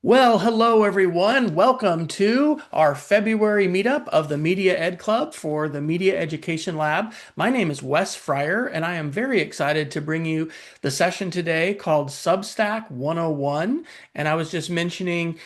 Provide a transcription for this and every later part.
Well, hello everyone. Welcome to our February meetup of the Media Ed Club for the Media Education Lab. My name is Wes Fryer, and I am very excited to bring you the session today called Substack 101. And I was just mentioning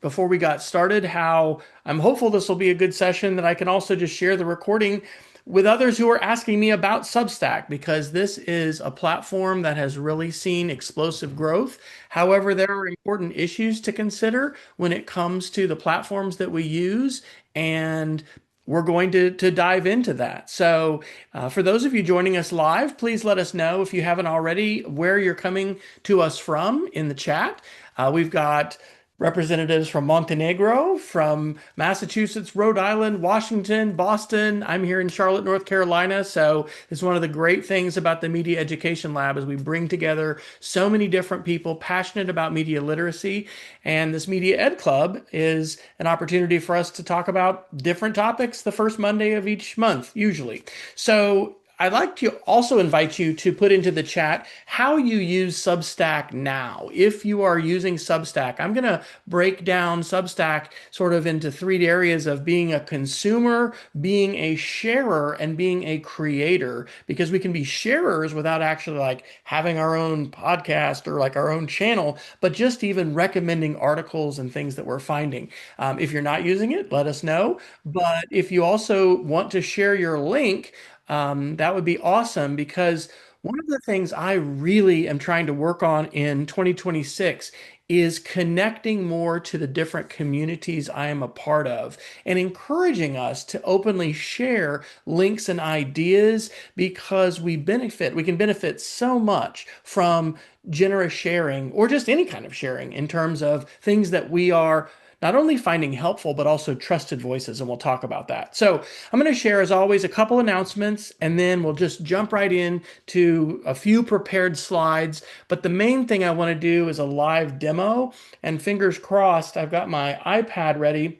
before we got started how I'm hopeful this will be a good session, that I can also just share the recording with others who are asking me about Substack, because this is a platform that has really seen explosive growth. However, there are important issues to consider when it comes to the platforms that we use, and we're going to dive into that. So, for those of you joining us live, please let us know, if you haven't already, where you're coming to us from in the chat. We've got representatives from Montenegro, from Massachusetts, Rhode Island, Washington, Boston. I'm here in Charlotte, North Carolina. So it's one of the great things about the Media Education Lab is we bring together so many different people passionate about media literacy. And this Media Ed Club is an opportunity for us to talk about different topics the first Monday of each month, usually. So I'd like to also invite you to put into the chat how you use Substack now. If you are using Substack, I'm going to break down Substack sort of into three areas of being a consumer, being a sharer, and being a creator, because we can be sharers without actually like having our own podcast or like our own channel, but just even recommending articles and things that we're finding. If you're not using it, let us know. But if you also want to share your link, that would be awesome, because one of the things I really am trying to work on in 2026 is connecting more to the different communities I am a part of and encouraging us to openly share links and ideas, because we can benefit so much from generous sharing, or just any kind of sharing, in terms of things that we are not only finding helpful, but also trusted voices. And we'll talk about that. So I'm going to share, as always, a couple announcements, and then we'll just jump right in to a few prepared slides. But the main thing I want to do is a live demo, and fingers crossed, I've got my iPad ready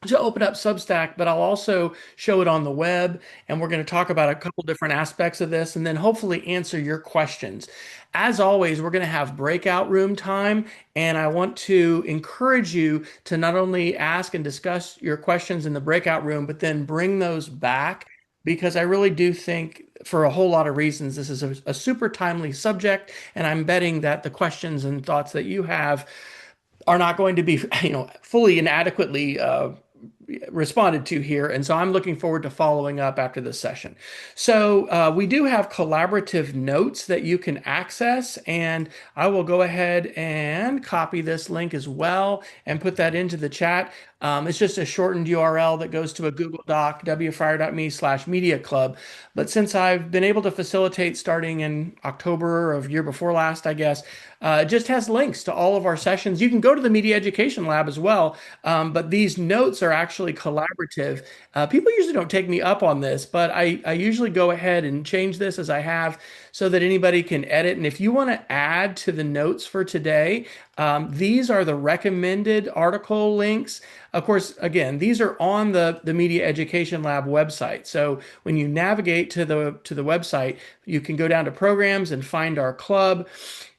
to open up Substack, but I'll also show it on the web. And we're going to talk about a couple different aspects of this, and then hopefully answer your questions. As always, we're going to have breakout room time, and I want to encourage you to not only ask and discuss your questions in the breakout room, but then bring those back, because I really do think, for a whole lot of reasons, this is a super timely subject, and I'm betting that the questions and thoughts that you have are not going to be, fully and adequately responded to here. And so I'm looking forward to following up after this session. So we do have collaborative notes that you can access, and I will go ahead and copy this link as well and put that into the chat. It's just a shortened URL that goes to a Google Doc, wfryer.me/media club. But since I've been able to facilitate starting in October of year before last, I guess, it just has links to all of our sessions. You can go to the Media Education Lab as well, but these notes are actually collaborative. People usually don't take me up on this, but I usually go ahead and change this as I have, so that anybody can edit. And if you want to add to the notes for today, these are the recommended article links. Of course, again, these are on the Media Education Lab website. So when you navigate to the website, you can go down to programs and find our club.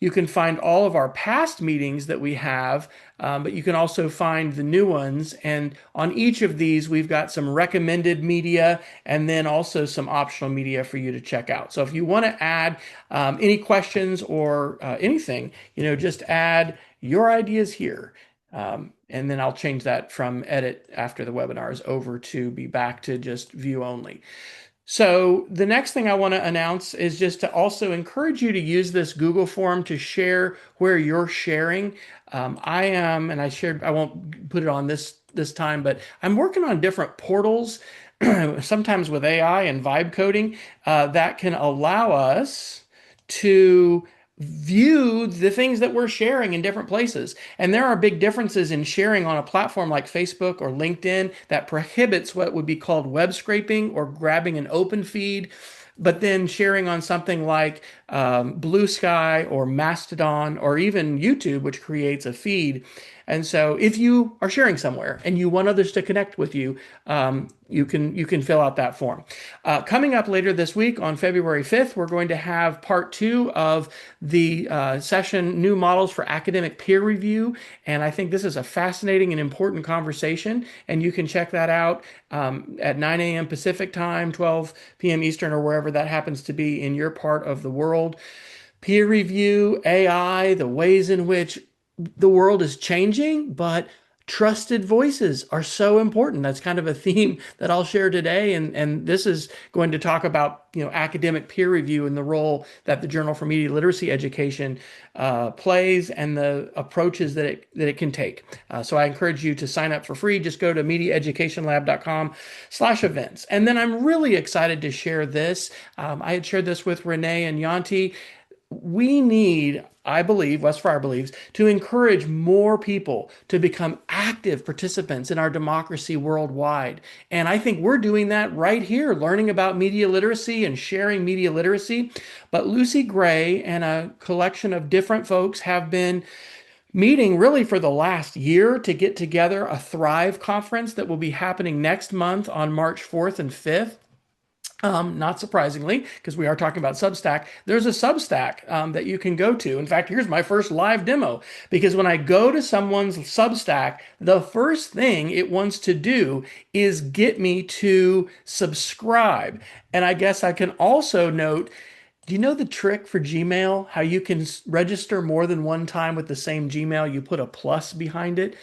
You can find all of our past meetings that we have, but you can also find the new ones. And on each of these, we've got some recommended media, and then also some optional media for you to check out. So if you want to add any questions or anything, just add your ideas here. And then I'll change that from edit after the webinar is over to be back to just view only. So the next thing I want to announce is just to also encourage you to use this Google form to share where you're sharing. And I won't put it on this time, but I'm working on different portals, sometimes with AI and vibe coding, that can allow us to view the things that we're sharing in different places. And there are big differences in sharing on a platform like Facebook or LinkedIn that prohibits what would be called web scraping or grabbing an open feed. But then sharing on something like Blue Sky or Mastodon or even YouTube, which creates a feed. And so if you are sharing somewhere and you want others to connect with you, you can fill out that form. Coming up later this week on February 5th, we're going to have part two of the session, New Models for Academic Peer Review. And I think this is a fascinating and important conversation. And you can check that out at 9 a.m. Pacific time, 12 p.m. Eastern, or wherever that happens to be in your part of the world. Peer review, AI, the ways in which the world is changing, but trusted voices are so important. That's kind of a theme that I'll share today. And this is going to talk about, academic peer review and the role that the Journal for Media Literacy Education plays and the approaches that it can take. So I encourage you to sign up for free. Just go to mediaeducationlab.com/events. And then I'm really excited to share this. I had shared this with Renee and Yanti. We need, I believe, Wes Fryer believes, to encourage more people to become active participants in our democracy worldwide. And I think we're doing that right here, learning about media literacy and sharing media literacy. But Lucy Gray and a collection of different folks have been meeting really for the last year to get together a Thrive conference that will be happening next month on March 4th and 5th. Not surprisingly, because we are talking about Substack, there's a Substack that you can go to. In fact, here's my first live demo, because when I go to someone's Substack, the first thing it wants to do is get me to subscribe. And I guess I can also note, do you know the trick for Gmail? How you can register more than one time with the same Gmail? You put a plus behind it.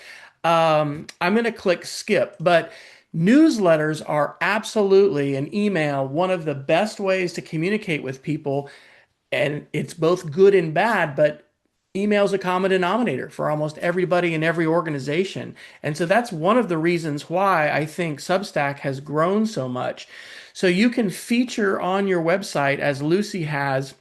I'm going to click skip, but newsletters are absolutely an email, one of the best ways to communicate with people. And it's both good and bad, but email's a common denominator for almost everybody in every organization. And so that's one of the reasons why I think Substack has grown so much. So you can feature on your website, as Lucy has,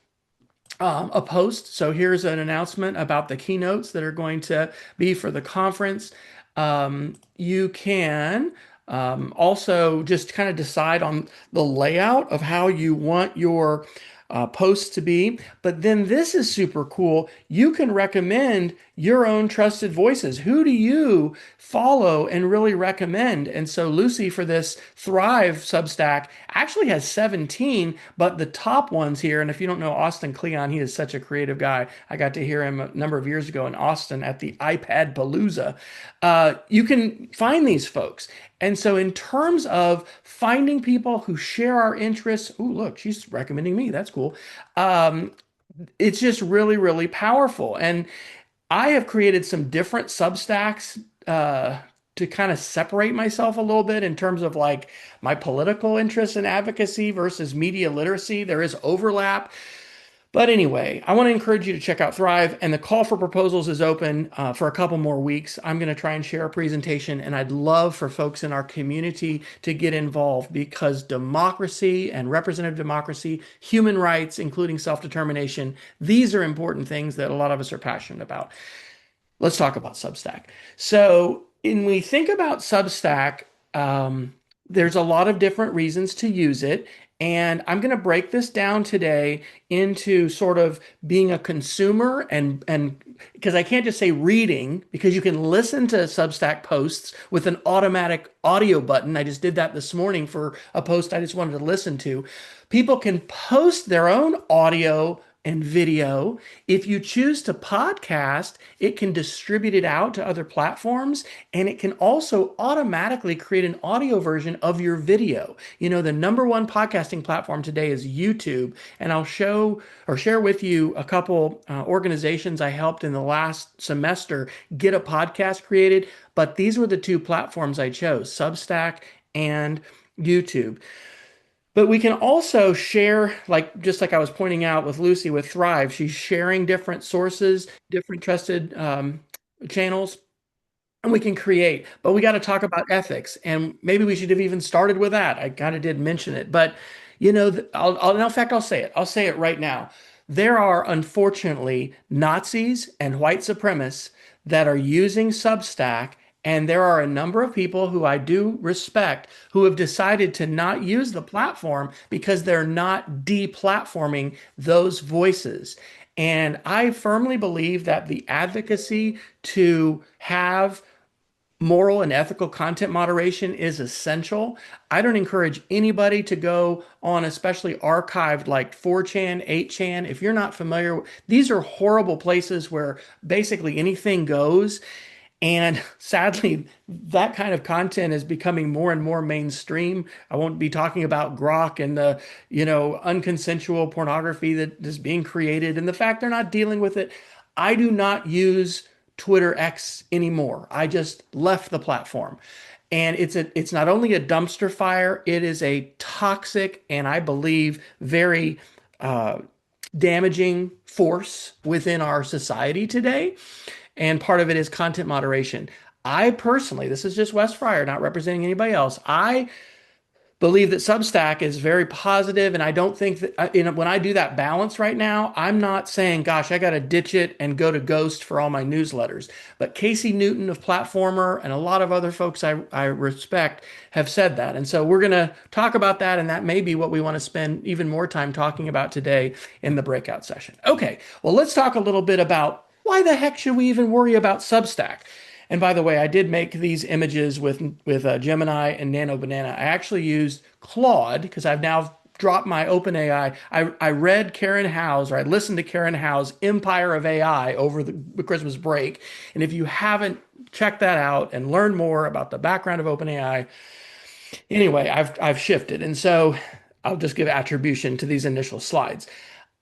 a post. So here's an announcement about the keynotes that are going to be for the conference. You can also just kind of decide on the layout of how you want your posts to be. But then this is super cool. You can recommend your own trusted voices. Who do you follow and really recommend? And so Lucy, for this Thrive Substack, actually has 17, but the top ones here, and if you don't know Austin Kleon, he is such a creative guy. I got to hear him a number of years ago in Austin at the iPad Palooza. You can find these folks. And so in terms of finding people who share our interests, oh, look, she's recommending me. That's cool. It's just really, really powerful. And I have created some different Substacks to kind of separate myself a little bit in terms of like my political interests and advocacy versus media literacy. There is overlap. But anyway, I want to encourage you to check out Thrive, and the call for proposals is open for a couple more weeks. I'm going to try and share a presentation, and I'd love for folks in our community to get involved, because democracy and representative democracy, human rights, including self-determination, these are important things that a lot of us are passionate about. Let's talk about Substack. So when we think about Substack, there's a lot of different reasons to use it. And I'm going to break this down today into sort of being a consumer and because I can't just say reading, because you can listen to Substack posts with an automatic audio button. I just did that this morning for a post I just wanted to listen to. People can post their own audio and video. If you choose to podcast, it can distribute it out to other platforms, and it can also automatically create an audio version of your video. The number one podcasting platform today is YouTube, and I'll show or share with you a couple organizations I helped in the last semester get a podcast created, but these were the two platforms I chose, Substack and YouTube. But we can also share, just like I was pointing out with Lucy with Thrive, she's sharing different sources, different trusted channels, and we can create. But we got to talk about ethics, and maybe we should have even started with that. I kind of did mention it, but in fact, I'll say it. I'll say it right now. There are unfortunately Nazis and white supremacists that are using Substack. And there are a number of people who I do respect who have decided to not use the platform because they're not deplatforming those voices. And I firmly believe that the advocacy to have moral and ethical content moderation is essential. I don't encourage anybody to go on, especially archived like 4chan, 8chan. If you're not familiar, these are horrible places where basically anything goes. And sadly, that kind of content is becoming more and more mainstream. I won't be talking about Grok and the, unconsensual pornography that is being created and the fact they're not dealing with it. I do not use Twitter X anymore. I just left the platform. And it's not only a dumpster fire, it is a toxic and I believe very damaging force within our society today. And part of it is content moderation. I personally, this is just Wes Fryer, not representing anybody else. I believe that Substack is very positive, and I don't think that when I do that balance right now, I'm not saying, "Gosh, I got to ditch it and go to Ghost for all my newsletters." But Casey Newton of Platformer and a lot of other folks I respect have said that, and so we're going to talk about that, and that may be what we want to spend even more time talking about today in the breakout session. Okay, well, let's talk a little bit about why the heck should we even worry about Substack? And by the way, I did make these images with Gemini and Nano Banana. I actually used Claude because I've now dropped my OpenAI. I read Karen Howe's, or I listened to Karen Howe's Empire of AI over the Christmas break. And if you haven't checked that out and learned more about the background of OpenAI, anyway, I've shifted. And so I'll just give attribution to these initial slides.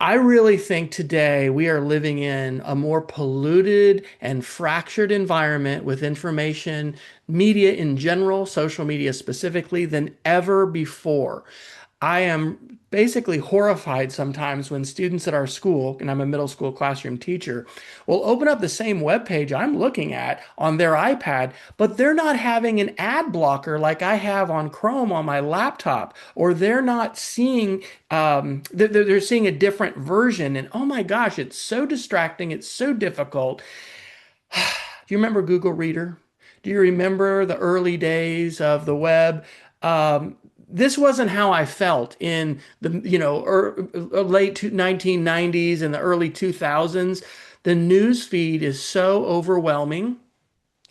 I really think today we are living in a more polluted and fractured environment with information, media in general, social media specifically, than ever before. I am basically horrified sometimes when students at our school, and I'm a middle school classroom teacher, will open up the same web page I'm looking at on their iPad, but they're not having an ad blocker like I have on Chrome on my laptop, or they're not seeing, they're seeing a different version. And oh my gosh, it's so distracting. It's so difficult. Do you remember Google Reader? Do you remember the early days of the web? This wasn't how I felt in the late 1990s and the early 2000s. The news feed is so overwhelming.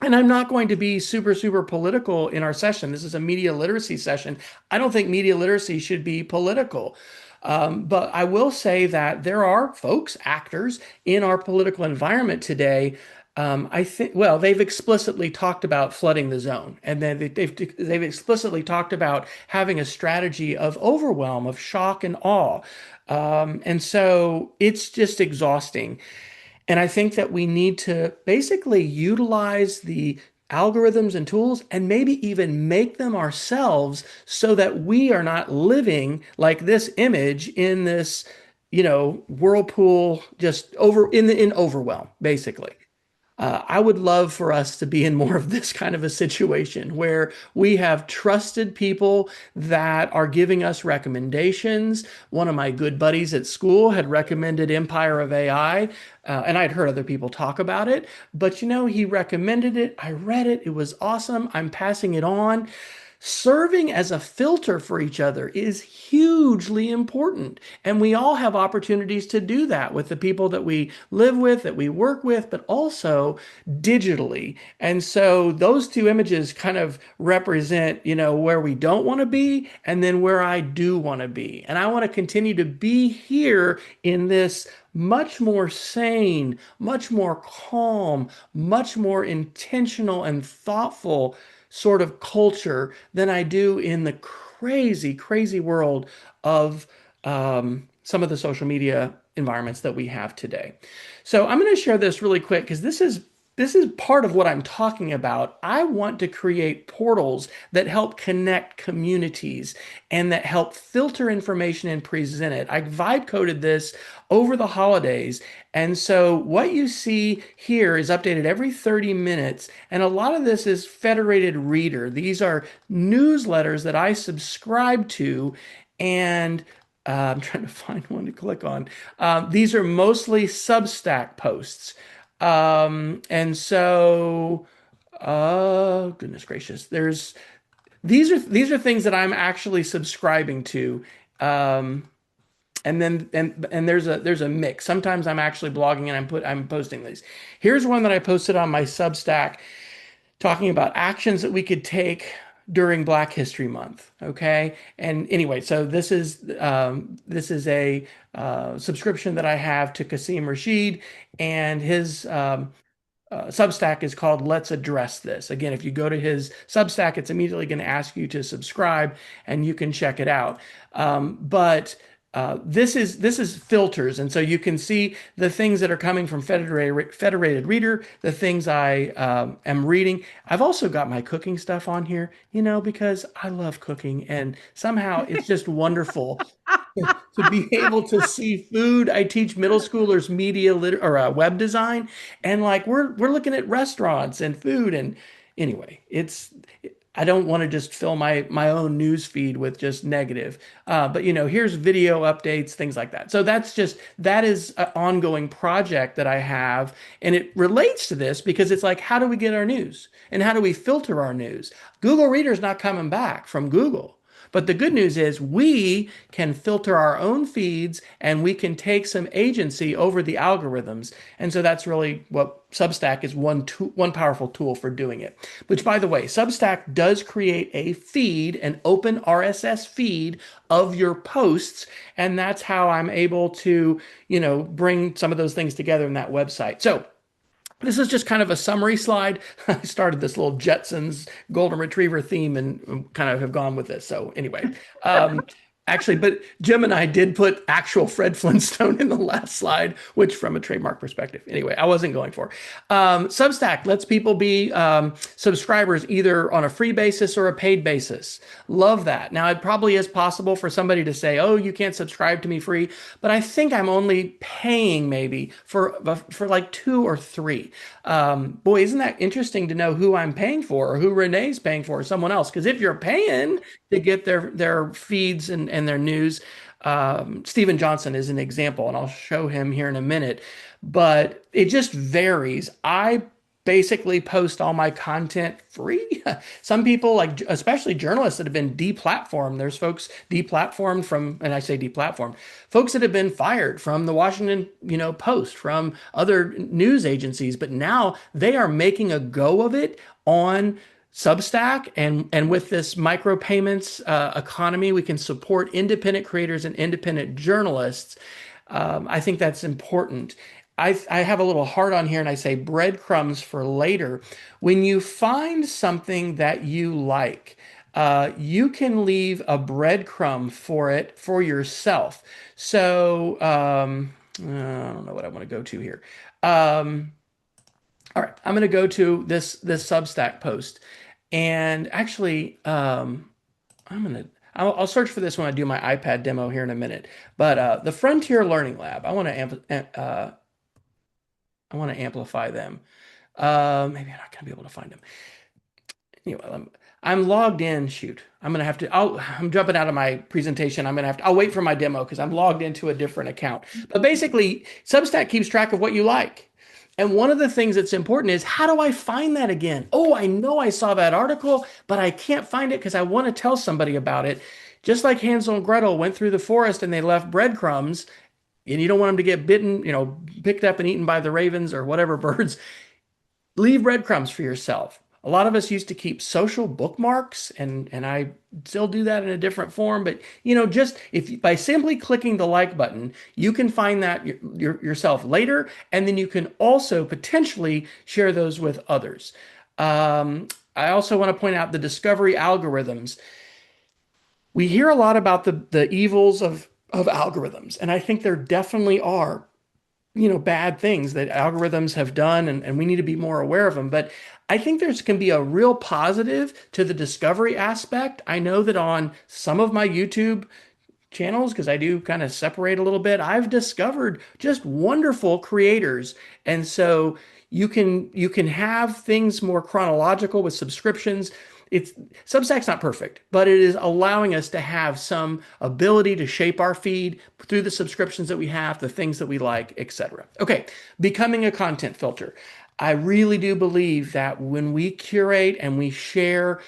And I'm not going to be super political in our session. This is a media literacy session. I don't think media literacy should be political. But I will say that there are folks, actors in our political environment today. I think, well, they've explicitly talked about flooding the zone, and then they've explicitly talked about having a strategy of overwhelm, of shock and awe. And so it's just exhausting. And I think that we need to basically utilize the algorithms and tools and maybe even make them ourselves so that we are not living like this image in this, whirlpool, just in overwhelm, basically. I would love for us to be in more of this kind of a situation where we have trusted people that are giving us recommendations. One of my good buddies at school had recommended Empire of AI, and I'd heard other people talk about it, but he recommended it. I read it. It was awesome. I'm passing it on. Serving as a filter for each other is hugely important. And we all have opportunities to do that with the people that we live with, that we work with, but also digitally. And so those two images kind of represent, where we don't want to be and then where I do want to be. And I want to continue to be here in this much more sane, much more calm, much more intentional and thoughtful sort of culture than I do in the crazy world of some of the social media environments that we have today. So I'm going to share this really quick because this is part of what I'm talking about. I want to create portals that help connect communities and that help filter information and present it. I vibe coded this over the holidays. And so what you see here is updated every 30 minutes. And a lot of this is federated reader. These are newsletters that I subscribe to. And I'm trying to find one to click on. These are mostly Substack posts. And so, goodness gracious, these are things that I'm actually subscribing to. And then there's a mix. Sometimes I'm actually blogging and I'm posting these. Here's one that I posted on my Substack talking about actions that we could take during Black History Month. Okay, and anyway, so this is a subscription that I have to Kasim Rashid, and his Substack is called Let's Address This. Again, if you go to his Substack, it's immediately going to ask you to subscribe, and you can check it out. But this is filters, and so you can see the things that are coming from Federated Reader, the things I am reading. I've also got my cooking stuff on here, because I love cooking, and somehow it's just wonderful to be able to see food. I teach middle schoolers media lit or web design, and like we're looking at restaurants and food, and anyway, it's I don't want to just fill my own news feed with just negative. But here's video updates, things like that. So that is an ongoing project that I have, and it relates to this because it's like, how do we get our news and how do we filter our news? Google Reader's not coming back from Google. But the good news is we can filter our own feeds and we can take some agency over the algorithms. And so that's really what Substack is one powerful tool for doing it. Which, by the way, Substack does create a feed, an open RSS feed of your posts. And that's how I'm able to, bring some of those things together in that website. So this is just kind of a summary slide. I started this little Jetsons golden retriever theme and kind of have gone with this. So anyway, actually, but Jim and I did put actual Fred Flintstone in the last slide, which from a trademark perspective, anyway, I wasn't going for. Substack lets people be subscribers either on a free basis or a paid basis. Love that. Now, it probably is possible for somebody to say, oh, you can't subscribe to me free, but I think I'm only paying maybe for like 2 or 3. Boy, isn't that interesting to know who I'm paying for or who Renee's paying for or someone else? Because if you're paying to get their feeds and their news, Stephen Johnson is an example, and I'll show him here in a minute. But it just varies. I basically post all my content free. Some people, like especially journalists that have been deplatformed. There's folks deplatformed from, and I say deplatformed, folks that have been fired from the Washington, Post, from other news agencies, but now they are making a go of it on Substack, and with this micropayments economy, we can support independent creators and independent journalists. I think that's important. I have a little heart on here and I say breadcrumbs for later. When you find something that you like, you can leave a breadcrumb for it for yourself. So I don't know what I want to go to here. All right, I'm going to go to this Substack post, and actually, I'll search for this when I do my iPad demo here in a minute. But the Frontier Learning Lab, I want to amplify them. Maybe I'm not going to be able to find them. Anyway, I'm logged in. Shoot, I'm jumping out of my presentation. I'll wait for my demo because I'm logged into a different account. But basically, Substack keeps track of what you like. And one of the things that's important is, how do I find that again? Oh, I know I saw that article, but I can't find it because I want to tell somebody about it. Just like Hansel and Gretel went through the forest and they left breadcrumbs, and you don't want them to get bitten, picked up and eaten by the ravens or whatever birds. Leave breadcrumbs for yourself. A lot of us used to keep social bookmarks, and I still do that in a different form. But just if by simply clicking the like button, you can find that yourself later, and then you can also potentially share those with others. I also want to point out the discovery algorithms. We hear a lot about the evils of algorithms, and I think there definitely are bad things that algorithms have done, and we need to be more aware of them. But I think there's can be a real positive to the discovery aspect. I know that on some of my YouTube channels, because I do kind of separate a little bit, I've discovered just wonderful creators. And so you can have things more chronological with subscriptions. It's Substack's not perfect, but it is allowing us to have some ability to shape our feed through the subscriptions that we have, the things that we like, etc. Okay, becoming a content filter. I really do believe that when we curate and we share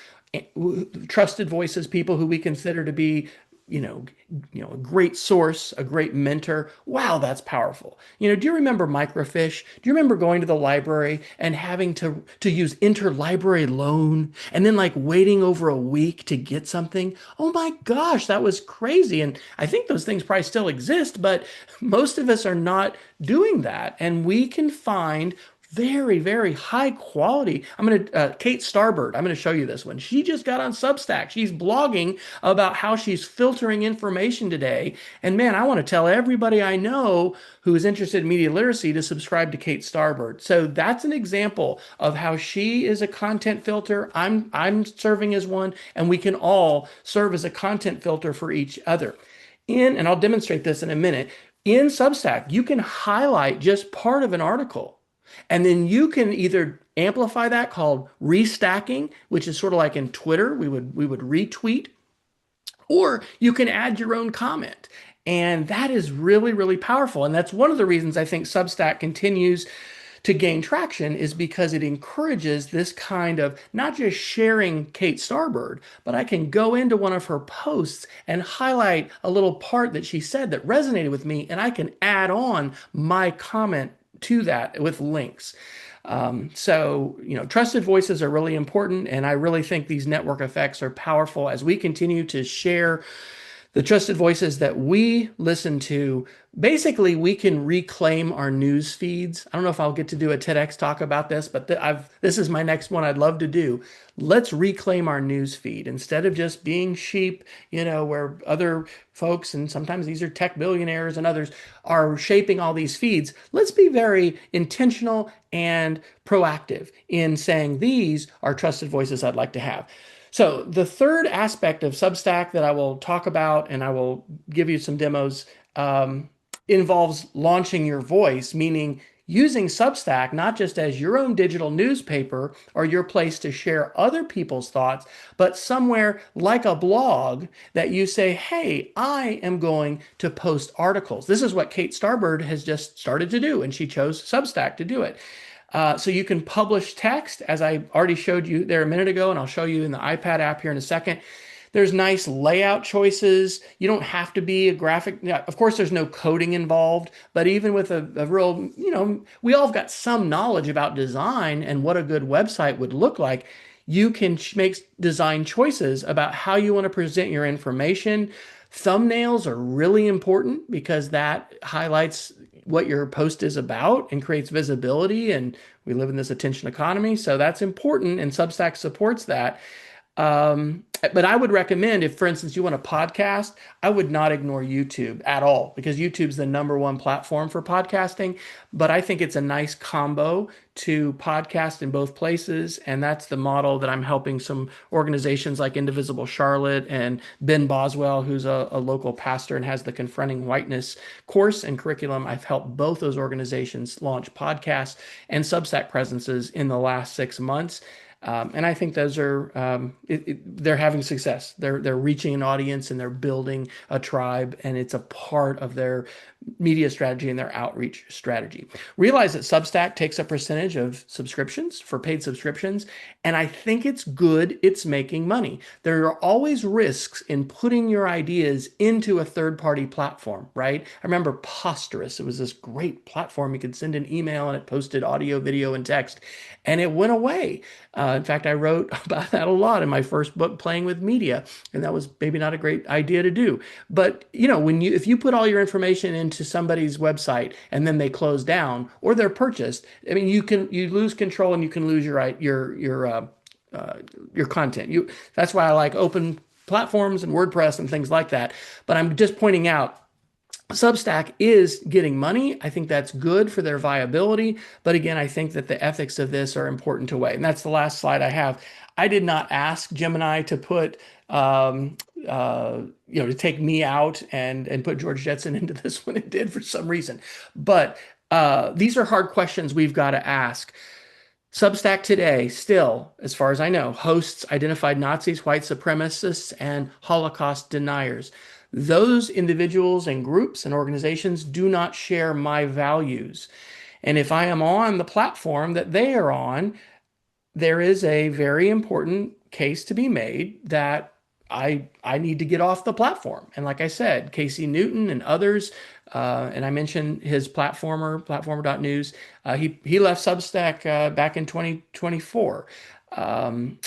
trusted voices, people who we consider to be a great source, a great mentor. Wow, that's powerful. Do you remember microfiche? Do you remember going to the library and having to use interlibrary loan and then like waiting over a week to get something? Oh my gosh, that was crazy. And I think those things probably still exist, but most of us are not doing that. And we can find very, very high quality. Kate Starbird, I'm going to show you this one. She just got on Substack. She's blogging about how she's filtering information today. And man, I want to tell everybody I know who is interested in media literacy to subscribe to Kate Starbird. So that's an example of how she is a content filter. I'm serving as one, and we can all serve as a content filter for each other. And I'll demonstrate this in a minute. In Substack, you can highlight just part of an article. And then you can either amplify that, called restacking, which is sort of like in Twitter, we would retweet, or you can add your own comment. And that is really, really powerful. And that's one of the reasons I think Substack continues to gain traction, is because it encourages this kind of not just sharing Kate Starbird, but I can go into one of her posts and highlight a little part that she said that resonated with me, and I can add on my comment to that with links. Trusted voices are really important, and I really think these network effects are powerful as we continue to share the trusted voices that we listen to. Basically, we can reclaim our news feeds. I don't know if I'll get to do a TEDx talk about this, but this is my next one I'd love to do. Let's reclaim our news feed instead of just being sheep, where other folks, and sometimes these are tech billionaires and others, are shaping all these feeds. Let's be very intentional and proactive in saying these are trusted voices I'd like to have. So the third aspect of Substack that I will talk about, and I will give you some demos, involves launching your voice, meaning using Substack not just as your own digital newspaper or your place to share other people's thoughts, but somewhere like a blog that you say, hey, I am going to post articles. This is what Kate Starbird has just started to do, and she chose Substack to do it. So you can publish text, as I already showed you there a minute ago, and I'll show you in the iPad app here in a second. There's nice layout choices. You don't have to be a graphic. Of course, there's no coding involved, but even with a real, we all have got some knowledge about design and what a good website would look like. You can make design choices about how you want to present your information. Thumbnails are really important because that highlights what your post is about and creates visibility. And we live in this attention economy, so that's important, and Substack supports that. But I would recommend, if, for instance, you want a podcast, I would not ignore YouTube at all, because YouTube's the #1 platform for podcasting. But I think it's a nice combo to podcast in both places. And that's the model that I'm helping some organizations like Indivisible Charlotte and Ben Boswell, who's a local pastor and has the Confronting Whiteness course and curriculum. I've helped both those organizations launch podcasts and Substack presences in the last 6 months. And I think those are they're having success. They're reaching an audience, and they're building a tribe, and it's a part of their media strategy and their outreach strategy. Realize that Substack takes a percentage of subscriptions for paid subscriptions, and I think it's good. It's making money. There are always risks in putting your ideas into a third-party platform, right? I remember Posterous. It was this great platform. You could send an email, and it posted audio, video, and text, and it went away. In fact, I wrote about that a lot in my first book, Playing with Media, and that was maybe not a great idea to do. But if you put all your information into somebody's website and then they close down or they're purchased, I mean, you lose control, and you can lose your content. That's why I like open platforms and WordPress and things like that. But I'm just pointing out, Substack is getting money. I think that's good for their viability. But again, I think that the ethics of this are important to weigh. And that's the last slide I have. I did not ask Gemini to put, to take me out and put George Jetson into this one. It did for some reason. But these are hard questions we've got to ask. Substack today still, as far as I know, hosts identified Nazis, white supremacists, and Holocaust deniers. Those individuals and groups and organizations do not share my values. And if I am on the platform that they are on, there is a very important case to be made that I need to get off the platform. And like I said, Casey Newton and others, and I mentioned his platformer.news. He left Substack back in 2024.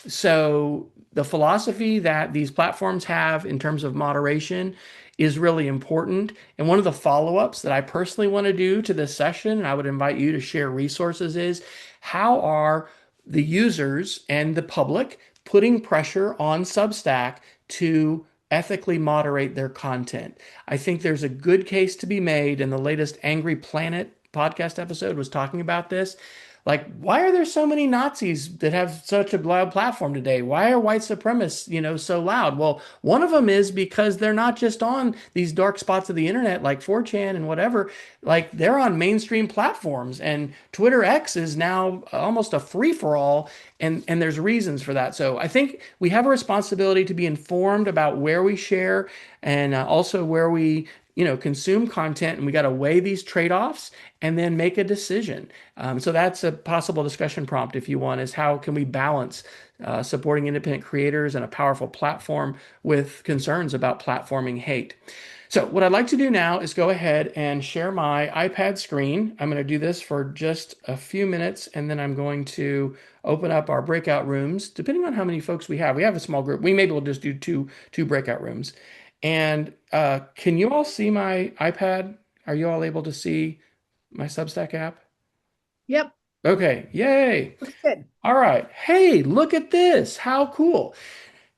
So the philosophy that these platforms have in terms of moderation is really important. And one of the follow-ups that I personally want to do to this session, and I would invite you to share resources, is how are the users and the public putting pressure on Substack to ethically moderate their content. I think there's a good case to be made, and the latest Angry Planet podcast episode was talking about this. Like, why are there so many Nazis that have such a loud platform today? Why are white supremacists, so loud? Well, one of them is because they're not just on these dark spots of the internet like 4chan and whatever. Like, they're on mainstream platforms, and Twitter X is now almost a free-for-all, and there's reasons for that. So I think we have a responsibility to be informed about where we share and also where we consume content, and we got to weigh these trade-offs and then make a decision. So that's a possible discussion prompt if you want, is how can we balance supporting independent creators and a powerful platform with concerns about platforming hate. So what I'd like to do now is go ahead and share my iPad screen. I'm going to do this for just a few minutes, and then I'm going to open up our breakout rooms, depending on how many folks we have. We have a small group. We maybe will just do two breakout rooms. And can you all see my iPad? Are you all able to see my Substack app? Yep. Okay, yay. Looks good. All right. Hey, look at this. How cool.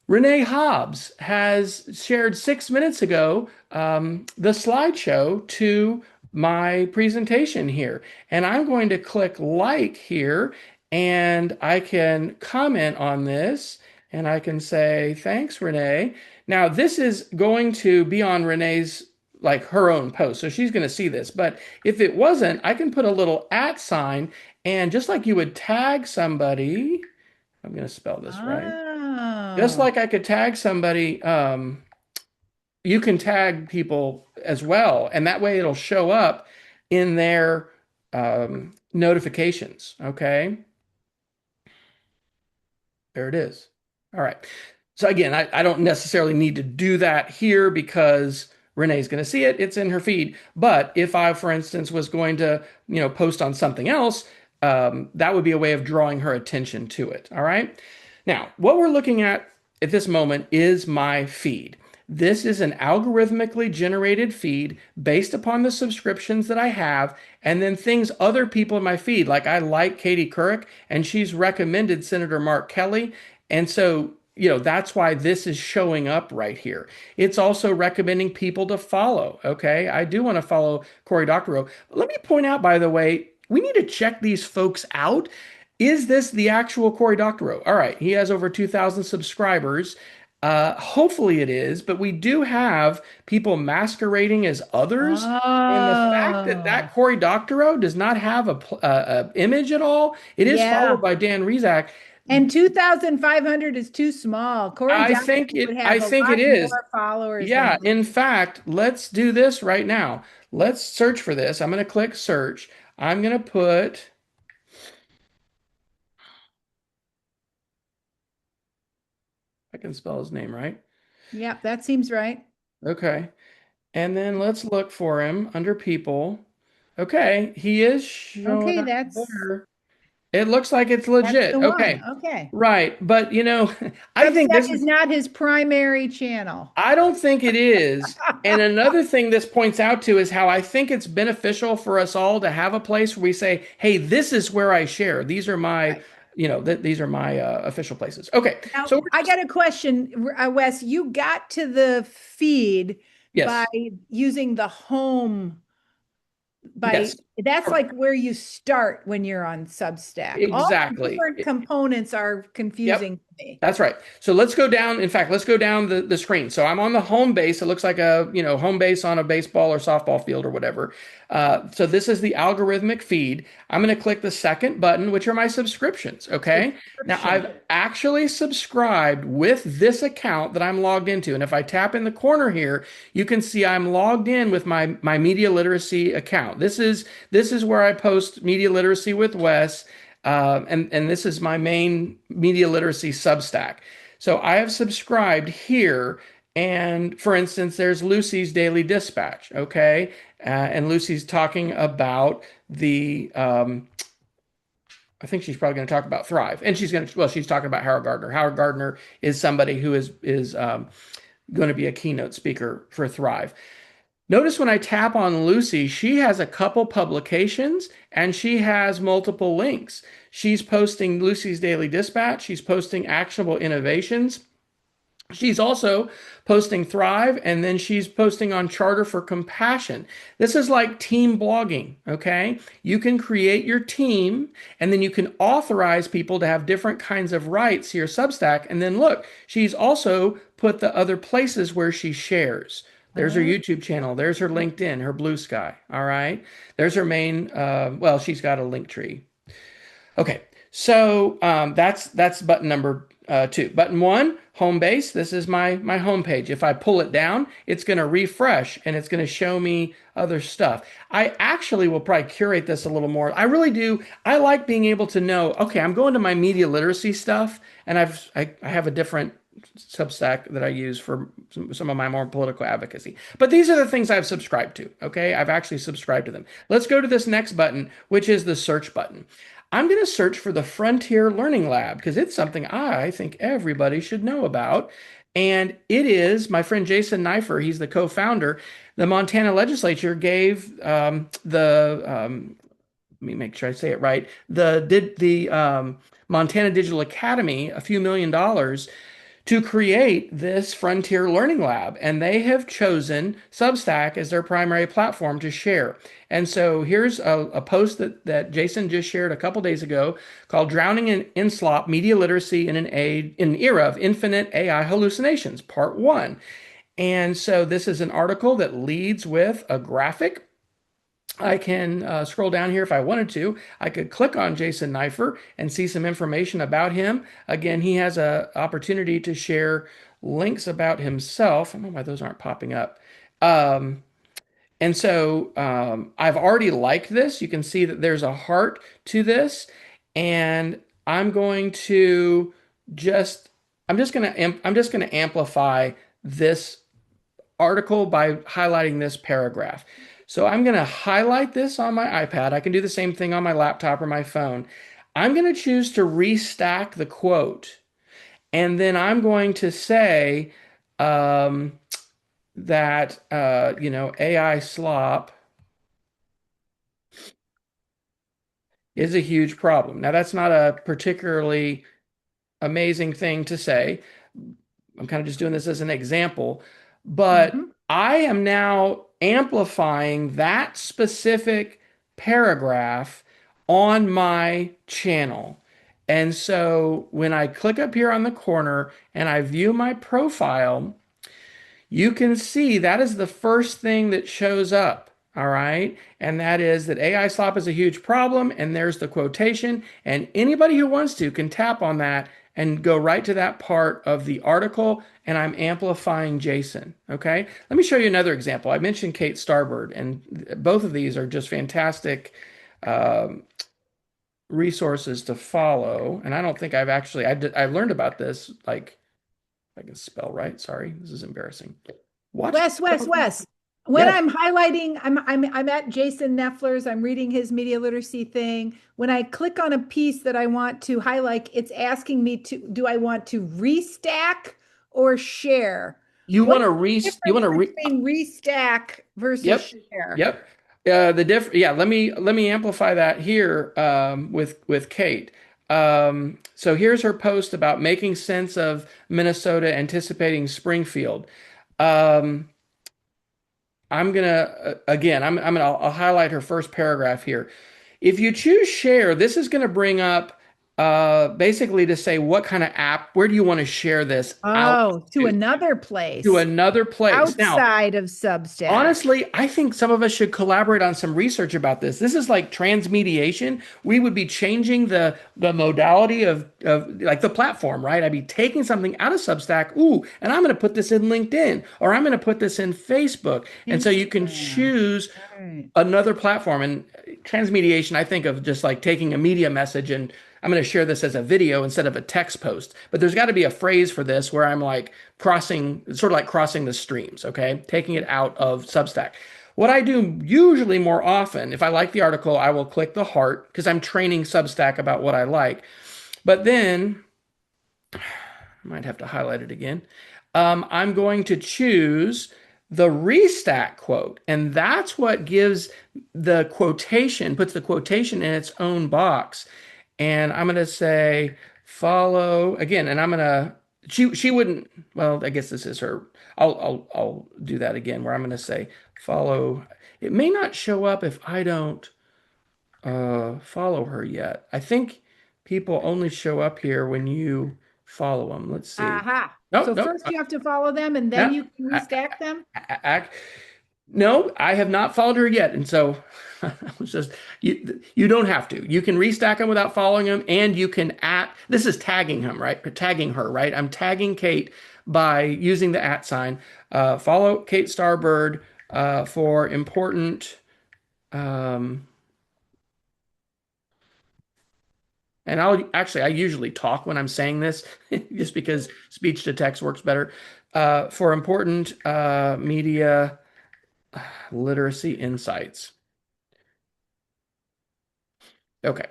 Renee Hobbs has shared 6 minutes ago the slideshow to my presentation here. And I'm going to click like here, and I can comment on this, and I can say, thanks, Renee. Now, this is going to be on Renee's, like her own post. So she's going to see this. But if it wasn't, I can put a little @ sign, and just like you would tag somebody, I'm going to spell this right. Just Oh. like I could tag somebody, you can tag people as well, and that way it'll show up in their notifications. Okay, there it is. All right. So again, I don't necessarily need to do that here because Renee's going to see it. It's in her feed. But if I, for instance, was going to, post on something else, that would be a way of drawing her attention to it. All right. Now, what we're looking at this moment is my feed. This is an algorithmically generated feed based upon the subscriptions that I have, and then things other people in my feed, like I like Katie Couric, and she's recommended Senator Mark Kelly. And so, that's why this is showing up right here. It's also recommending people to follow. Okay. I do want to follow Cory Doctorow. Let me point out, by the way, we need to check these folks out. Is this the actual Cory Doctorow? All right. He has over 2,000 subscribers. Hopefully it is, but we do have people masquerading as others. And the fact that Oh. that Cory Doctorow does not have a image at all, it is followed Yeah. by Dan Rizak. And 2,500 is too small. Cory Doctorow would I have a think it lot is. more followers than Yeah, him. in fact, let's do this right now. Let's search for this. I'm going to click search. I'm going to put, I can spell his name right. Yep, that seems right. Okay. And then let's look for him under people. Okay, he is showing Okay, up that's there. It looks like it's that's legit. the one. Okay. Okay. Right. But I think Substack this is is, not his primary channel. I don't think it is. And another thing this points out to is how I think it's beneficial for us all to have a place where we say, hey, this is where I share. These are my, Right. these are my official places. Okay. Now, So we're I just, got a question, Wes. You got to the feed by yes. using the home by Yes. that's like where you start when you're on Substack. All the Exactly. different components are Yep. confusing to me. That's right. So let's go down. In fact, let's go down the screen. So I'm on the home base. It looks like a, home base on a baseball or softball field or whatever. So this is the algorithmic feed. I'm going to click the second button, which are my subscriptions. Okay. Now Subscription. I've actually subscribed with this account that I'm logged into. And if I tap in the corner here, you can see I'm logged in with my media literacy account. This is where I post media literacy with Wes. And this is my main media literacy Substack. So I have subscribed here. And for instance, there's Lucy's Daily Dispatch, okay? And Lucy's talking about I think she's probably going to talk about Thrive. And she's talking about Howard Gardner. Howard Gardner is somebody who is going to be a keynote speaker for Thrive. Notice when I tap on Lucy, she has a couple publications and she has multiple links. She's posting Lucy's Daily Dispatch. She's posting actionable innovations. She's also posting Thrive, and then she's posting on Charter for Compassion. This is like team blogging, okay? You can create your team, and then you can authorize people to have different kinds of rights to your Substack. And then look, she's also put the other places where she shares. There's her Oh, YouTube channel. There's her LinkedIn, her Blue Sky. All right. There's her main, well, she's got a link tree. Okay, so that's button number two. Button one, home base. This is my home page. If I pull it down, it's going to refresh and it's going to show me other stuff. I actually will probably curate this a little more. I really do. I like being able to know, okay, I'm going to my media literacy stuff, and I have a different Substack that I use for some of my more political advocacy. But these are the things I've subscribed to. Okay, I've actually subscribed to them. Let's go to this next button, which is the search button. I'm going to search for the Frontier Learning Lab because it's something I think everybody should know about. And it is my friend Jason Neiffer, he's the co founder. The Montana legislature gave let me make sure I say it right, the Montana Digital Academy a few $1 million to create this Frontier Learning Lab. And they have chosen Substack as their primary platform to share. And so here's a post that Jason just shared a couple days ago called Drowning in Slop, Media Literacy in an Era of Infinite AI Hallucinations, Part 1. And so this is an article that leads with a graphic. I can scroll down here if I wanted to. I could click on Jason Neiffer and see some information about him. Again, he has an opportunity to share links about himself. I don't know why those aren't popping up. Um, and so I've already liked this. You can see that there's a heart to this. And I'm going to just, I'm just going to amplify this article by highlighting this paragraph. So I'm going to highlight this on my iPad. I can do the same thing on my laptop or my phone. I'm going to choose to restack the quote. And then I'm going to say that, AI slop is a huge problem. Now, that's not a particularly amazing thing to say. I'm kind of just doing this as an example, but mhm. I am now amplifying that specific paragraph on my channel. And so when I click up here on the corner and I view my profile, you can see that is the first thing that shows up. All right. And that is that AI slop is a huge problem. And there's the quotation. And anybody who wants to can tap on that and go right to that part of the article. And I'm amplifying Jason. Okay. Let me show you another example. I mentioned Kate Starbird, and both of these are just fantastic resources to follow. And I don't think I learned about this, like, if I can spell right. Sorry. This is embarrassing. Watch. Wes. When Yes. I'm highlighting, I'm at Jason Neffler's, I'm reading his media literacy thing. When I click on a piece that I want to highlight, it's asking me do I want to restack or share? You want What's to the you want difference to between restack versus yep. share? Yep. Yeah, let me amplify that here with Kate. So here's her post about making sense of Minnesota anticipating Springfield. Um, I'm gonna again, I'll highlight her first paragraph here. If you choose share, this is gonna bring up basically to say what kind of app, where do you want to share this out Oh, to to? another To place another place. Now, outside of Substack. honestly, I think some of us should collaborate on some research about this. This is like transmediation. We would be changing the modality of like the platform, right? I'd be taking something out of Substack, ooh, and I'm going to put this in LinkedIn or I'm going to put this in Facebook. And so you can Instagram. choose All right. another platform. And transmediation, I think of just like taking a media message and I'm going to share this as a video instead of a text post. But there's got to be a phrase for this where I'm like crossing, sort of like crossing the streams, okay? Taking it out of Substack. What I do usually more often, if I like the article, I will click the heart because I'm training Substack about what I like. But then I might have to highlight it again. I'm going to choose the restack quote, and that's what gives the quotation, puts the quotation in its own box. And I'm going to say follow again, and I'm going to she wouldn't. Well, I guess this is her. I'll do that again, where I'm going to say follow. It may not show up if I don't follow her yet. I think people only show up here when you follow them. Let's see. Aha. Nope, So nope. first you have to follow them and then No, you can restack them. I, no, I have not followed her yet, and so it's just you don't have to. You can restack them without following them, and you can at this is tagging him, right? Tagging her, right? I'm tagging Kate by using the at sign. Follow Kate Starbird for important. Um, and I usually talk when I'm saying this, just because speech to text works better. For important media literacy insights. Okay.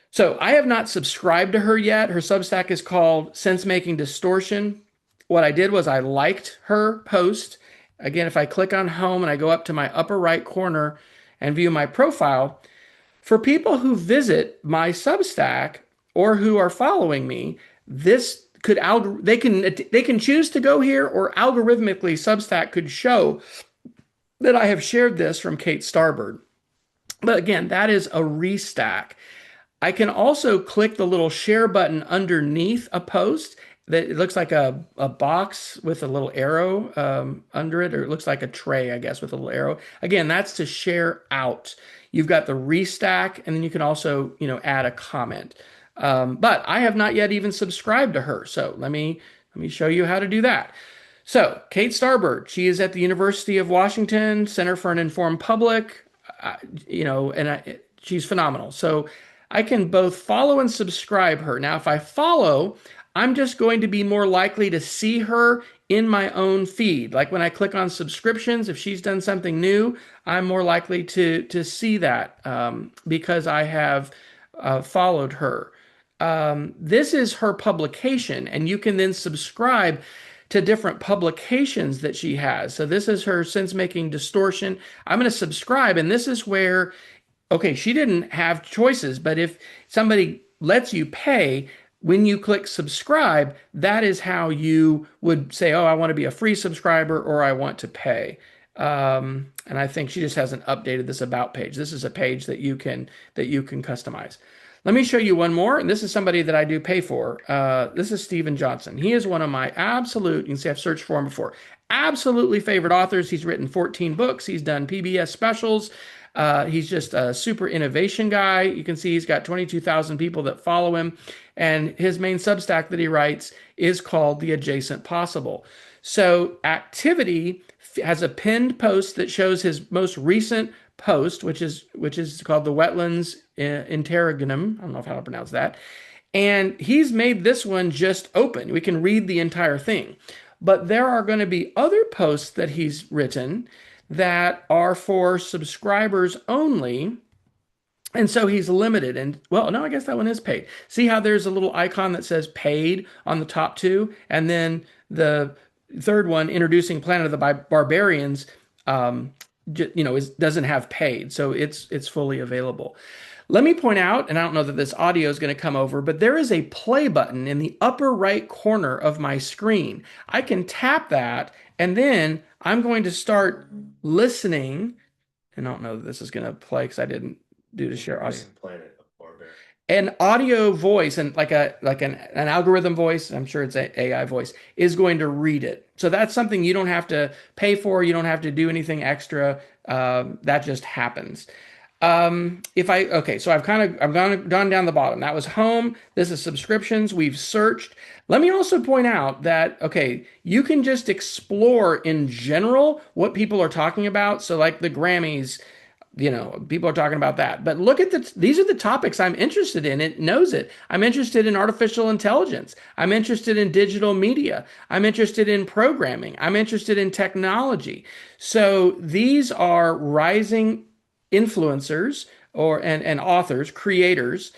So I have not subscribed to her yet. Her Substack is called Sense Making Distortion. What I did was I liked her post. Again, if I click on home and I go up to my upper right corner and view my profile, for people who visit my Substack or who are following me, this could they can choose to go here, or algorithmically Substack could show that I have shared this from Kate Starbird. But again, that is a restack. I can also click the little share button underneath a post that it looks like a box with a little arrow under it, or it looks like a tray, I guess, with a little arrow. Again, that's to share out. You've got the restack, and then you can also, add a comment. But I have not yet even subscribed to her, so let me show you how to do that. So, Kate Starbird, she is at the University of Washington Center for an Informed Public, she's phenomenal. So, I can both follow and subscribe her. Now, if I follow, I'm just going to be more likely to see her in my own feed. Like when I click on subscriptions, if she's done something new, I'm more likely to see that because I have followed her. This is her publication, and you can then subscribe to different publications that she has. So this is her Sense Making Distortion. I'm going to subscribe, and this is where, okay, she didn't have choices, but if somebody lets you pay, when you click subscribe, that is how you would say, oh, I want to be a free subscriber or I want to pay. And I think she just hasn't updated this about page. This is a page that you can customize. Let me show you one more, and this is somebody that I do pay for. This is Stephen Johnson. He is one of my absolute, you can see I've searched for him before, absolutely favorite authors. He's written 14 books. He's done PBS specials. He's just a super innovation guy. You can see he's got 22,000 people that follow him. And his main Substack that he writes is called The Adjacent Possible. So Activity has a pinned post that shows his most recent post, which is called The Wetlands Interregnum. I don't know how to pronounce that. And he's made this one just open. We can read the entire thing. But there are going to be other posts that he's written that are for subscribers only. And so he's limited. And well, no, I guess that one is paid. See how there's a little icon that says paid on the top two? And then the third one, Introducing Planet of the Barbarians, doesn't have paid. So it's fully available. Let me point out, and I don't know that this audio is going to come over, but there is a play button in the upper right corner of my screen. I can tap that, and then I'm going to start listening. And I don't know that this is going to play because I didn't do to share audio. An audio voice and like an algorithm voice, I'm sure it's an AI voice, is going to read it. So that's something you don't have to pay for. You don't have to do anything extra. That just happens. So I've gone down the bottom. That was home. This is subscriptions. We've searched. Let me also point out that, okay, you can just explore in general what people are talking about. So like the Grammys, People are talking about that. But look at these are the topics I'm interested in. It knows it. I'm interested in artificial intelligence. I'm interested in digital media. I'm interested in programming. I'm interested in technology. So these are rising influencers and authors, creators.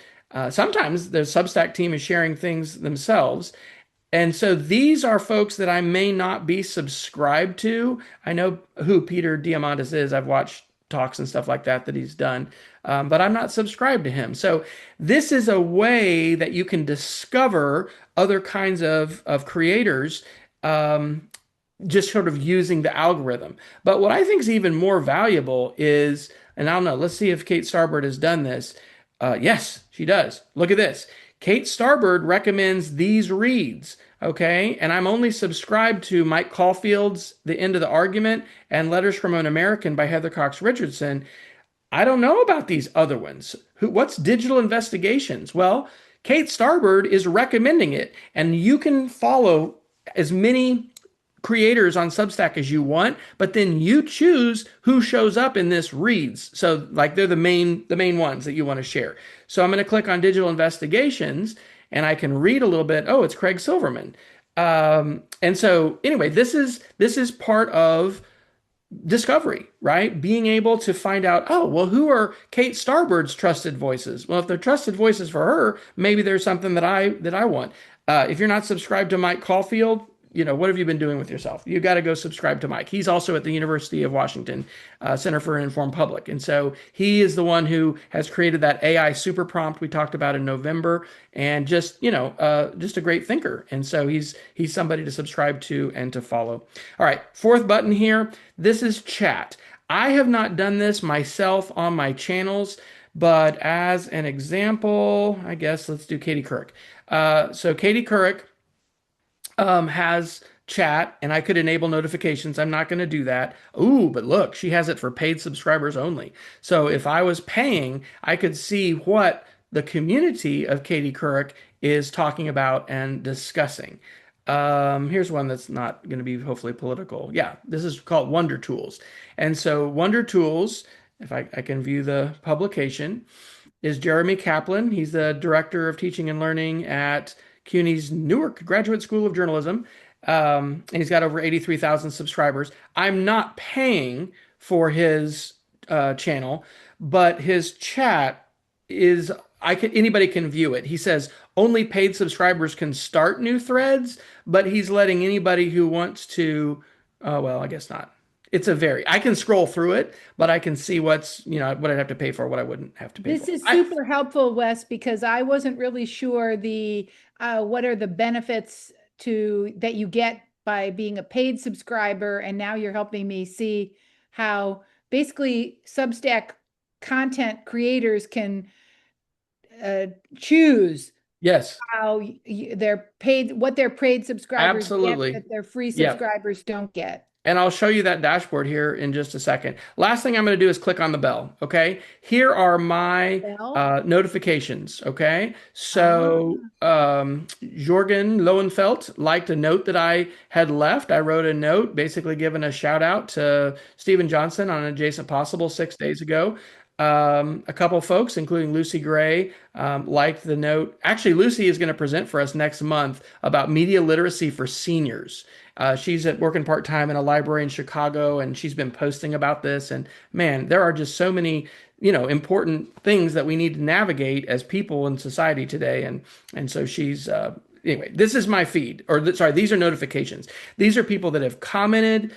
Sometimes the Substack team is sharing things themselves. And so these are folks that I may not be subscribed to. I know who Peter Diamandis is. I've watched talks and stuff like that he's done, but I'm not subscribed to him. So this is a way that you can discover other kinds of creators, just sort of using the algorithm. But what I think is even more valuable is, and I don't know, let's see if Kate Starbird has done this. Yes, she does. Look at this. Kate Starbird recommends these reads, okay? And I'm only subscribed to Mike Caulfield's The End of the Argument and Letters from an American by Heather Cox Richardson. I don't know about these other ones. What's Digital Investigations? Well, Kate Starbird is recommending it, and you can follow as many creators on Substack as you want, but then you choose who shows up in this reads. So like they're the main ones that you want to share. So I'm going to click on Digital Investigations and I can read a little bit. Oh, it's Craig Silverman. And so anyway, this is part of discovery, right? Being able to find out, oh, well, who are Kate Starbird's trusted voices? Well, if they're trusted voices for her, maybe there's something that I want. If you're not subscribed to Mike Caulfield, what have you been doing with yourself? You got to go subscribe to Mike. He's also at the University of Washington Center for an Informed Public. And so he is the one who has created that AI super prompt we talked about in November, and just a great thinker. And so he's somebody to subscribe to and to follow. All right, fourth button here. This is chat. I have not done this myself on my channels, but as an example, I guess let's do Katie Couric. So Katie Couric has chat, and I could enable notifications. I'm not going to do that. Ooh, but look, she has it for paid subscribers only. So if I was paying, I could see what the community of Katie Couric is talking about and discussing. Here's one that's not going to be hopefully political. Yeah, this is called Wonder Tools. And so Wonder Tools, if I can view the publication, is Jeremy Kaplan. He's the director of teaching and learning at CUNY's Newark Graduate School of Journalism. And he's got over 83,000 subscribers. I'm not paying for his channel, but his chat is anybody can view it. He says only paid subscribers can start new threads, but he's letting anybody who wants to, well, I guess not. I can scroll through it, but I can see what I'd have to pay for, what I wouldn't have to pay for. This is super helpful, Wes, because I wasn't really sure what are the benefits that you get by being a paid subscriber, and now you're helping me see how basically Substack content creators can choose Yes, how they're paid, what their paid subscribers absolutely. get that their free Yeah. subscribers don't get. And I'll show you that dashboard here in just a second. Last thing I'm going to do is click on the bell. Okay. Here are my notifications. Okay. So Jorgen Lowenfeld liked a note that I had left. I wrote a note basically giving a shout out to Stephen Johnson on Adjacent Possible 6 days ago. A couple folks, including Lucy Gray, liked the note. Actually, Lucy is going to present for us next month about media literacy for seniors. She's working part-time in a library in Chicago, and she's been posting about this. And man, there are just so many, important things that we need to navigate as people in society today. And so she's anyway, this is my feed, sorry, these are notifications. These are people that have commented.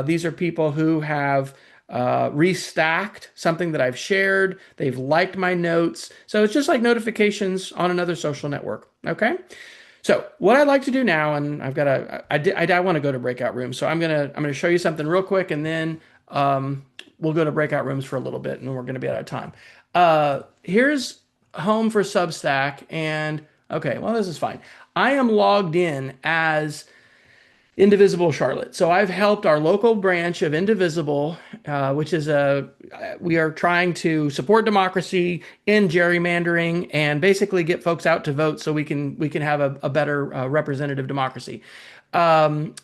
These are people who have restacked something that I've shared. They've liked my notes. So it's just like notifications on another social network. Okay. So what I'd like to do now, and I want to go to breakout rooms. So I'm gonna show you something real quick, and then we'll go to breakout rooms for a little bit, and we're gonna be out of time. Here's home for Substack, and okay, well, this is fine. I am logged in as Indivisible Charlotte. So I've helped our local branch of Indivisible, which is we are trying to support democracy in gerrymandering and basically get folks out to vote so we can have a better representative democracy. I've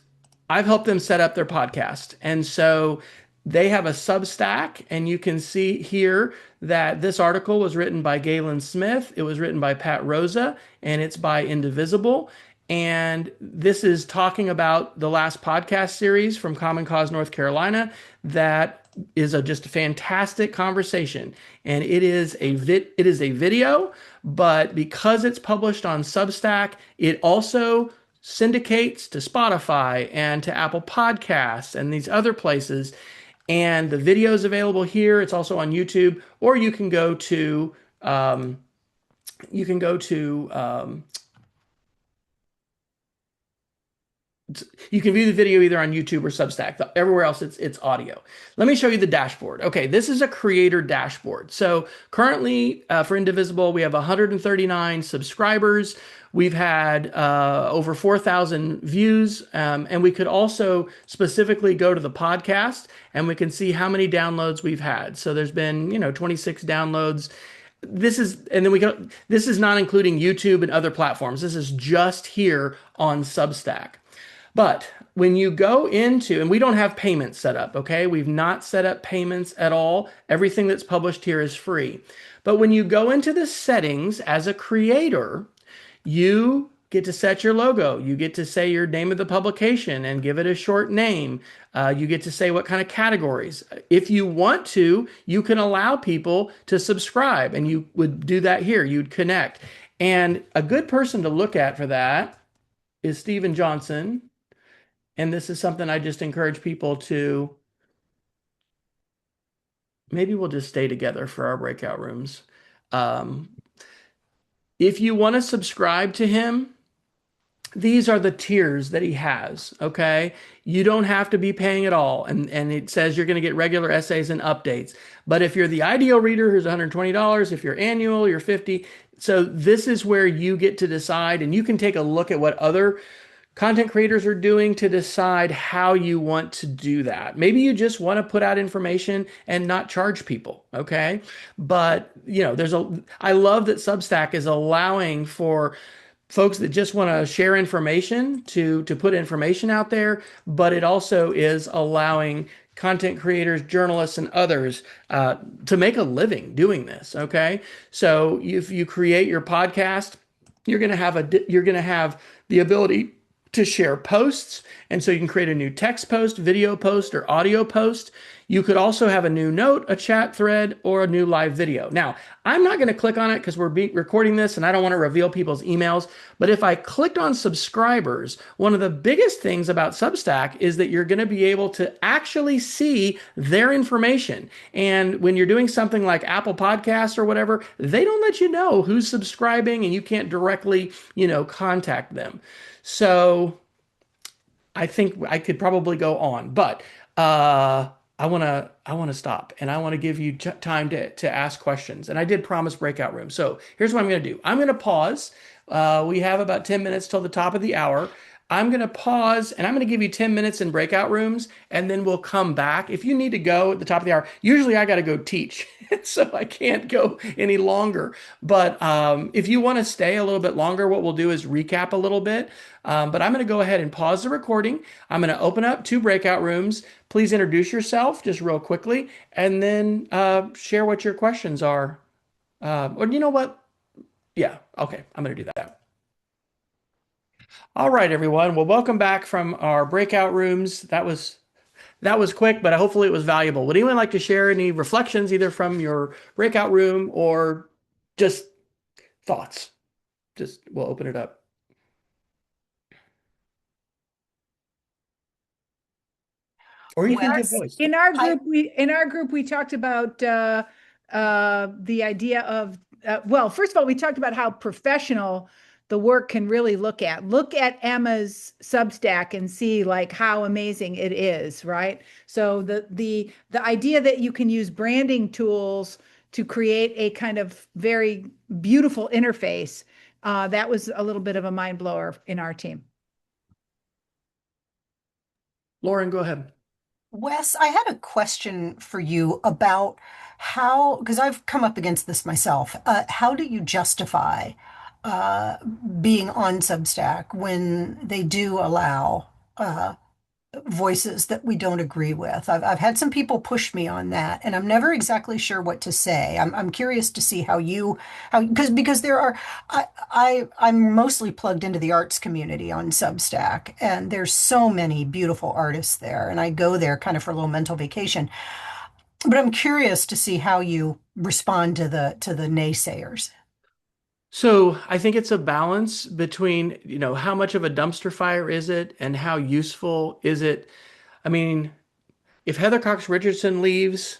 helped them set up their podcast. And so They have a Substack, and you can see here that this article was written by Galen Smith. It was written by Pat Rosa, and it's by Indivisible. And this is talking about the last podcast series from Common Cause North Carolina that is just a fantastic conversation. And it is a video, but because it's published on Substack, it also syndicates to Spotify and to Apple Podcasts and these other places. And the video is available here. It's also on YouTube, or you can go to you can view the video either on YouTube or Substack. Everywhere else, it's audio. Let me show you the dashboard. Okay, this is a creator dashboard. So currently, for Indivisible, we have 139 subscribers. We've had over 4,000 views, and we could also specifically go to the podcast, and we can see how many downloads we've had. So there's been, 26 downloads. This is not including YouTube and other platforms. This is just here on Substack. But when you go into, and we don't have payments set up, okay? We've not set up payments at all. Everything that's published here is free. But when you go into the settings as a creator, you get to set your logo. You get to say your name of the publication and give it a short name. You get to say what kind of categories. If you want to, you can allow people to subscribe, and you would do that here. You'd connect. And a good person to look at for that is Stephen Johnson. And this is something I just encourage people to, maybe we'll just stay together for our breakout rooms. Um, if you want to subscribe to him, these are the tiers that he has. Okay. You don't have to be paying at all. And it says you're going to get regular essays and updates. But if you're the ideal reader, who's $120. If you're annual, you're 50. So this is where you get to decide, and you can take a look at what other content creators are doing to decide how you want to do that. Maybe you just want to put out information and not charge people, okay? But, I love that Substack is allowing for folks that just want to share information to put information out there, but it also is allowing content creators, journalists, and others to make a living doing this, okay? So if you create your podcast, you're going to have the ability to share posts. And so you can create a new text post, video post, or audio post. You could also have a new note, a chat thread, or a new live video. Now, I'm not going to click on it because we're recording this and I don't want to reveal people's emails. But if I clicked on subscribers, one of the biggest things about Substack is that you're going to be able to actually see their information. And when you're doing something like Apple Podcasts or whatever, they don't let you know who's subscribing, and you can't directly, contact them. So I think I could probably go on, but I want to stop, and I want to give you time to ask questions. And I did promise breakout room. So here's what I'm going to do. I'm going to pause. We have about 10 minutes till the top of the hour. I'm going to pause, and I'm going to give you 10 minutes in breakout rooms, and then we'll come back. If you need to go at the top of the hour, usually I got to go teach, so I can't go any longer. But if you want to stay a little bit longer, what we'll do is recap a little bit. But I'm going to go ahead and pause the recording. I'm going to open up 2 breakout rooms. Please introduce yourself just real quickly, and then share what your questions are. Or you know what? Yeah, okay, I'm going to do that. All right, everyone. Well, welcome back from our breakout rooms. That was quick, but hopefully it was valuable. Would anyone like to share any reflections, either from your breakout room or just thoughts? Just we'll open it up. Or you can give Wes, voice. I In our group we talked about the idea of well, first of all, we talked about how professional the work can really look at Emma's Substack and see like how amazing it is, right? So the idea that you can use branding tools to create a kind of very beautiful interface, that was a little bit of a mind blower in our team. Lauren, go ahead. Wes, I had a question for you about how, because I've come up against this myself. How do you justify uh, being on Substack when they do allow voices that we don't agree with. I've had some people push me on that, and I'm never exactly sure what to say. I'm curious to see how because there are I'm mostly plugged into the arts community on Substack, and there's so many beautiful artists there, and I go there kind of for a little mental vacation. But I'm curious to see how you respond to the naysayers. So I think it's a balance between, how much of a dumpster fire is it and how useful is it? I mean, if Heather Cox Richardson leaves,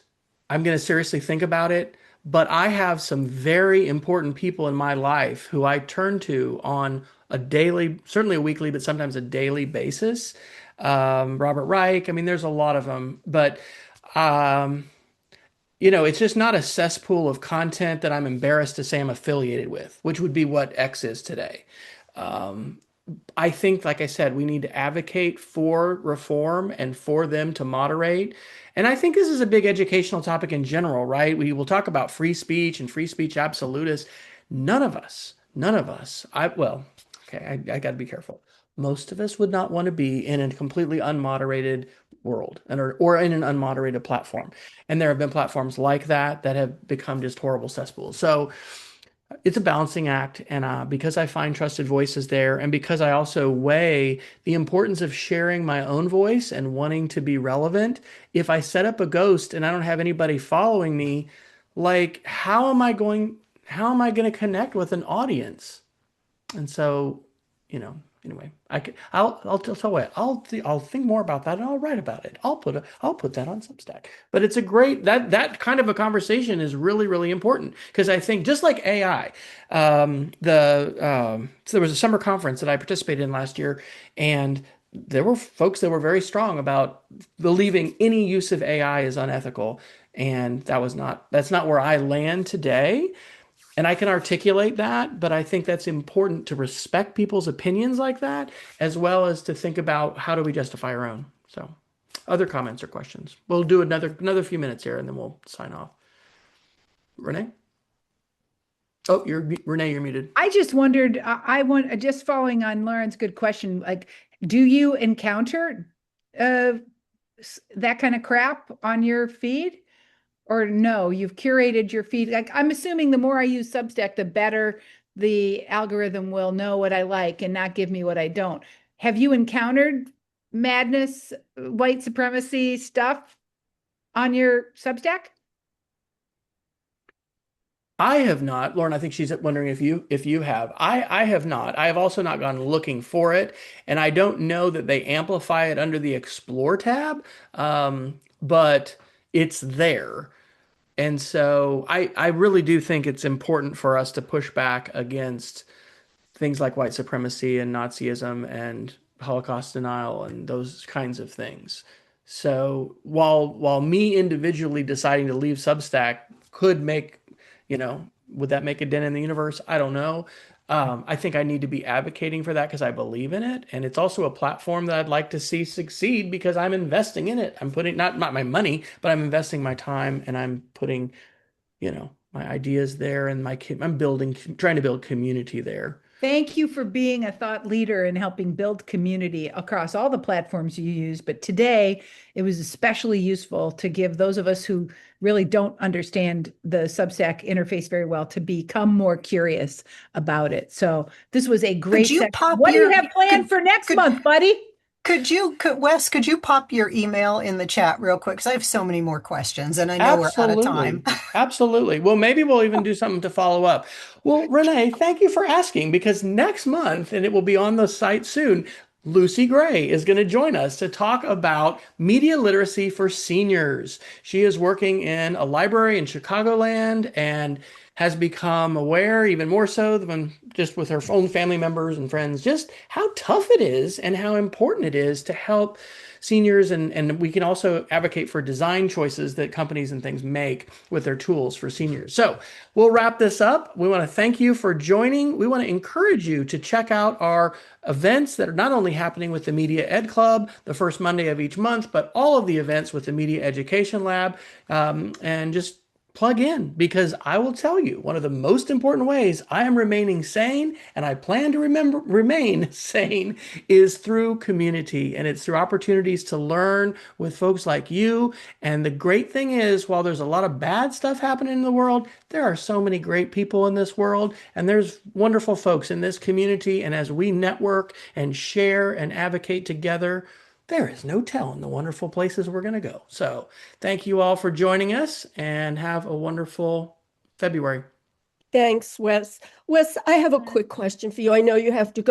I'm going to seriously think about it. But I have some very important people in my life who I turn to on a daily, certainly a weekly, but sometimes a daily basis. Robert Reich, I mean, there's a lot of them. But um, it's just not a cesspool of content that I'm embarrassed to say I'm affiliated with, which would be what X is today. Um, I think, like I said, we need to advocate for reform and for them to moderate. And I think this is a big educational topic in general, right? We will talk about free speech and free speech absolutists. None of us, okay, I got to be careful. Most of us would not want to be in a completely unmoderated world or in an unmoderated platform. And there have been platforms like that that have become just horrible cesspools. So, it's a balancing act. And because I find trusted voices there, and because I also weigh the importance of sharing my own voice and wanting to be relevant, if I set up a ghost and I don't have anybody following me, like, how am I going to connect with an audience? And so, anyway, I'll tell you what, I'll think more about that and I'll write about it. I'll put that on Substack. But it's a great that kind of a conversation is really, really important because I think just like AI, so there was a summer conference that I participated in last year, and there were folks that were very strong about believing any use of AI is unethical. And that's not where I land today. And I can articulate that, but I think that's important to respect people's opinions like that, as well as to think about how do we justify our own. So, other comments or questions? We'll do another few minutes here, and then we'll sign off. Renee? Oh, Renee, you're muted. I just wondered, I want just following on Lauren's good question, like, do you encounter uh that kind of crap on your feed? Or no, you've curated your feed. Like, I'm assuming the more I use Substack, the better the algorithm will know what I like and not give me what I don't. Have you encountered madness, white supremacy stuff on your Substack? I have not. Lauren, I think she's wondering if you have. I have not. I have also not gone looking for it, and I don't know that they amplify it under the Explore tab, but it's there. And so I really do think it's important for us to push back against things like white supremacy and Nazism and Holocaust denial and those kinds of things. So while me individually deciding to leave Substack could make, would that make a dent in the universe? I don't know. I think I need to be advocating for that because I believe in it, and it's also a platform that I'd like to see succeed because I'm investing in it. I'm putting not my money, but I'm investing my time, and I'm putting, my ideas there, and I'm trying to build community there. Thank you for being a thought leader and helping build community across all the platforms you use. But today, it was especially useful to give those of us who really don't understand the Substack interface very well to become more curious about it. So this was a Could great you section. pop What do you your have planned for next could month, buddy? Wes, could you pop your email in the chat real quick? Because I have so many more questions and I know we're out of time. Absolutely. Absolutely. Well, maybe we'll even do something to follow up. Well, Renee, thank you for asking because next month, and it will be on the site soon, Lucy Gray is going to join us to talk about media literacy for seniors. She is working in a library in Chicagoland and has become aware, even more so than just with her own family members and friends, just how tough it is and how important it is to help seniors. And we can also advocate for design choices that companies and things make with their tools for seniors. So we'll wrap this up. We want to thank you for joining. We want to encourage you to check out our events that are not only happening with the Media Ed Club the first Monday of each month, but all of the events with the Media Education Lab. And just plug in, because I will tell you one of the most important ways I am remaining sane, and I plan to remain sane, is through community, and it's through opportunities to learn with folks like you. And the great thing is, while there's a lot of bad stuff happening in the world, there are so many great people in this world, and there's wonderful folks in this community. And as we network and share and advocate together, there is no telling the wonderful places we're going to go. So thank you all for joining us, and have a wonderful February. Thanks, Wes. Wes, I have a quick question for you. I know you have to go.